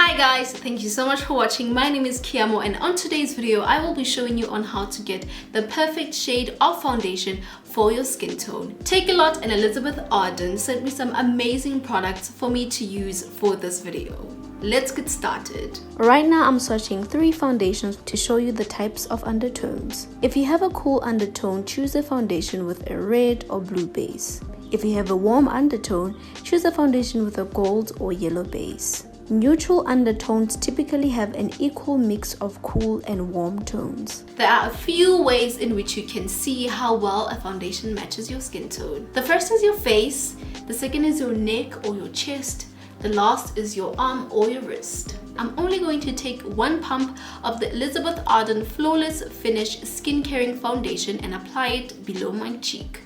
Hi guys, thank you so much for watching. My name is Kiamo and on today's video I will be showing you on how to get the perfect shade of foundation for your skin tone. Take a Lot and Elizabeth Arden sent me some amazing products for me to use for this video. Let's get started. Right now I'm swatching 3 foundations to show you the types of undertones. If you have a cool undertone, choose a foundation with a red or blue base. If you have a warm undertone, choose a foundation with a gold or yellow base. Neutral undertones typically have an equal mix of cool and warm tones. There are a few ways in which you can see how well a foundation matches your skin tone. The first is your face, the second is your neck or your chest, the last is your arm or your wrist. I'm only going to take 1 pump of the Elizabeth Arden Flawless Finish Skin Caring Foundation and apply it below my cheek.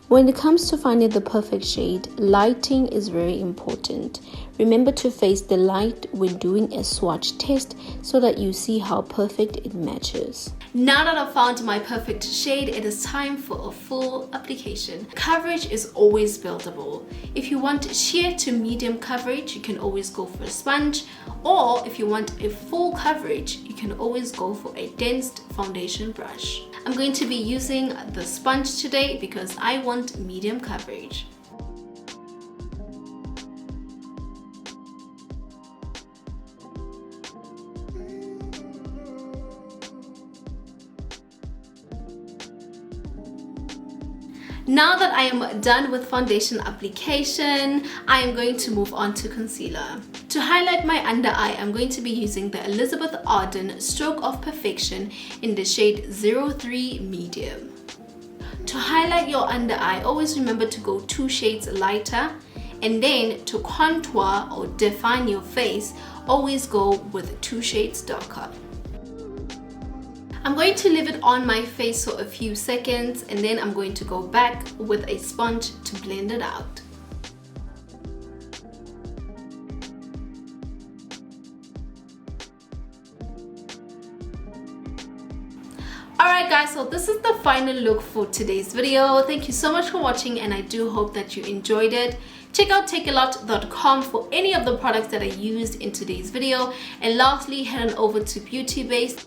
When it comes to finding the perfect shade, lighting is very important. Remember to face the light when doing a swatch test so that you see how perfect it matches. Now that I've found my perfect shade, it is time for a full application. Coverage is always buildable. If you want sheer to medium coverage, you can always go for a sponge, or if you want a full coverage, you can always go for a dense foundation brush. I'm going to be using the sponge today because I want medium coverage. Now that I am done with foundation application, I am going to move on to concealer. To highlight my under eye, I'm going to be using the Elizabeth Arden Stroke of Perfection in the shade 03 Medium. To highlight your under eye, always remember to go 2 shades lighter, and then to contour or define your face, always go with 2 shades darker. I'm going to leave it on my face for a few seconds and then I'm going to go back with a sponge to blend it out. Alright guys, so this is the final look for today's video. Thank you so much for watching and I do hope that you enjoyed it. Check out takealot.com for any of the products that I used in today's video. And lastly, head on over to Beauty Base.